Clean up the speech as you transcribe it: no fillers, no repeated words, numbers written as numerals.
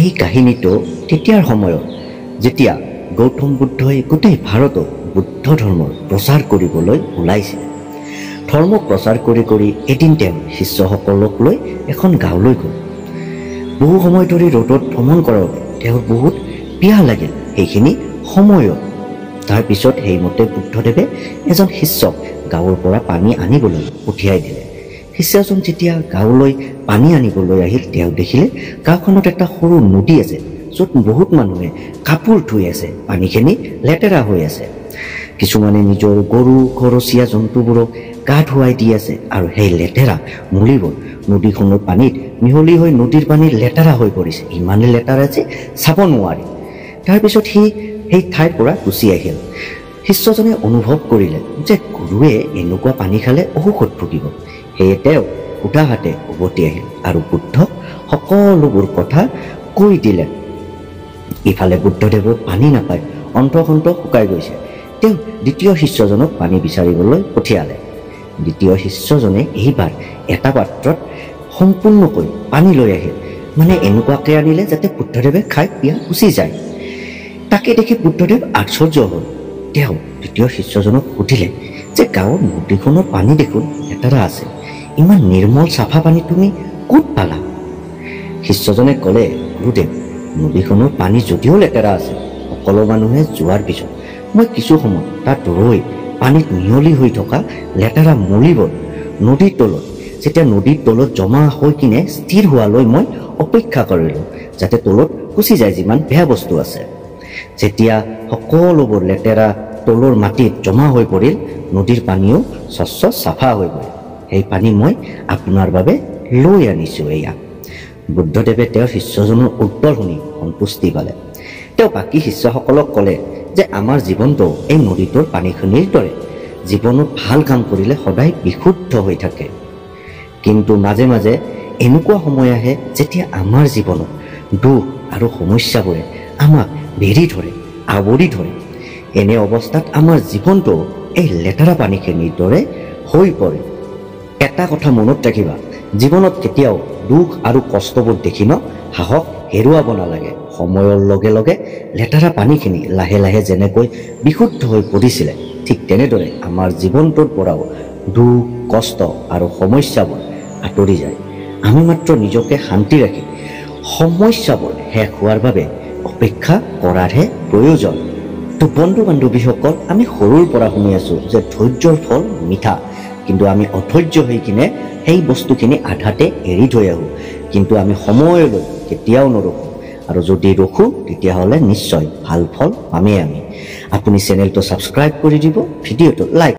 এই কাহিনীটো তেতিয়াৰ সময়ত যেতিয়া গৌতম বুদ্ধই গোটেই ভাৰতত বুদ্ধ ধৰ্মৰ প্ৰচাৰ কৰিবলৈ ওলাইছিল। ধৰ্ম প্ৰচাৰ কৰি কৰি এদিন তেওঁ শিষ্যসকলক লৈ এখন গাঁৱলৈ গ'ল। বহু সময় ধৰি ৰ'দত ভ্ৰমণ কৰাৰ বাবে তেওঁৰ বহুত পিয়াহ লাগিল সেইখিনি সময়ত। তাৰপিছত সেইমতে বুদ্ধদেৱে এজন শিষ্যক গাঁৱৰ পৰা পানী আনিবলৈ পঠিয়াই দিলে। শিষ্যজন যেতিয়া গাঁৱলৈ পানী আনিবলৈ আহিল, তেওঁ দেখিলে গাঁওখনত এটা সৰু নদী আছে, য'ত বহুত মানুহে কাপোৰ ধুই আছে। পানীখিনি লেতেৰা হৈ আছে। কিছুমানে নিজৰ গৰু ঘৰচীয়া জন্তুবোৰক গা ধুৱাই দি আছে, আৰু সেই লেতেৰা মলিবোৰ নদীখনৰ পানীত মিহলি হৈ নদীৰ পানী লেতেৰা হৈ পৰিছে। ইমানেই লেতেৰা যে চাব নোৱাৰি। তাৰপিছত সি সেই ঠাইৰ পৰা গুচি আহিল। শিষ্যজনে অনুভৱ কৰিলে যে গুৰুৱে এনেকুৱা পানী খালে অসুখত ভুগিব। সেয়ে তেওঁ সুধাহাতে উভতি আহিল আৰু বুদ্ধক সকলোবোৰ কথা কৈ দিলে। ইফালে বুদ্ধদেৱৰ পানী নাপায় অন্তঃকণ্ঠ শুকাই গৈছে। তেওঁ দ্বিতীয় শিষ্যজনক পানী বিচাৰিবলৈ পঠিয়ালে। দ্বিতীয় শিষ্যজনে এইবাৰ এটা পাত্ৰত সম্পূৰ্ণকৈ পানী লৈ আহিল। মানে এনেকুৱাকৈ আনিলে যাতে বুদ্ধদেৱে খাই পিয়াহ গুচি যায়। তাকে দেখি বুদ্ধদেৱ আশ্চৰ্য হ'ল। তেওঁ দ্বিতীয় শিষ্যজনক সুধিলে যে গাঁৱৰ নদীখনৰ পানী দেখোন লেতেৰা আছে, ইমান নিৰ্মল চাফা পানী তুমি ক'ত পালা? শিষ্যজনে ক'লে, গুৰুদেৱ, নদীখনৰ পানী যদিও লেতেৰা আছে, সকলো মানুহে যোৱাৰ পিছত মই কিছু সময় তাত ৰৈ পানীত মিহলি হৈ থকা লেতেৰা মলিবোৰ নদীৰ তলত, যেতিয়া নদীৰ তলত জমা হৈ কিনে স্থিৰ হোৱালৈ মই অপেক্ষা কৰিলোঁ, যাতে তলত গুচি যায় যিমান বেয়া বস্তু আছে। যেতিয়া সকলোবোৰ লেতেৰা তলৰ মাটিত জমা হৈ পৰিল, নদীৰ পানীও স্বচ্ছ চাফা হৈ গ'ল। সেই পানী মই আপোনাৰ বাবে লৈ আনিছোঁ। এয়া বুদ্ধদেৱে তেওঁৰ শিষ্যজনৰ উত্তৰ শুনি সন্তুষ্টি পালে। তেওঁ বাকী শিষ্যসকলক ক'লে যে আমাৰ জীৱনটো এই নদীটোৰ পানীখিনিৰ দৰে। জীৱনত ভাল কাম কৰিলে সদায় বিশুদ্ধ হৈ থাকে। কিন্তু মাজে মাজে এনেকুৱা সময় আহে যেতিয়া আমাৰ জীৱনত দুখ আৰু সমস্যাবোৰে আমাক বেৰি ধৰে, আৱৰি ধৰে। এনে অৱস্থাত আমাৰ জীৱনটো এই লেতেৰা পানীখিনিৰ দৰে হৈ পৰে। এটা কথা মনত ৰাখিবা, জীৱনত কেতিয়াও দুখ আৰু কষ্টবোৰ দেখি সাহস হেৰুৱাব নালাগে। সময়ৰ লগে লগে লেতেৰা পানীখিনি লাহে লাহে যেনেকৈ বিশুদ্ধ হৈ পৰিছিলে, ঠিক তেনেদৰে আমাৰ জীৱনটোৰ পৰাও দুখ কষ্ট আৰু সমস্যাবোৰ আঁতৰি যায়। আমি মাত্ৰ নিজকে শান্তি ৰাখি সমস্যাবোৰ শেষ হোৱাৰ বাবে অপেক্ষা কৰাৰহে প্ৰয়োজন। তো বন্ধু বান্ধৱীসকল, আমি সৰুৰ পৰা শুনি আছোঁ যে ধৈৰ্যৰ ফল মিঠা, কিন্তু আমি অধৈৰ্য হৈ কিনে সেই বস্তুখিনি আধাতে এৰি থৈ আহোঁ। কিন্তু আমি সময়লৈ কেতিয়াও নৰখোঁ, আৰু যদি ৰখোঁ তেতিয়াহ'লে নিশ্চয় ভাল ফল পামেই আমি। আপুনি চেনেলটো ছাবস্ক্ৰাইব কৰি দিব, ভিডিঅ'টো লাইক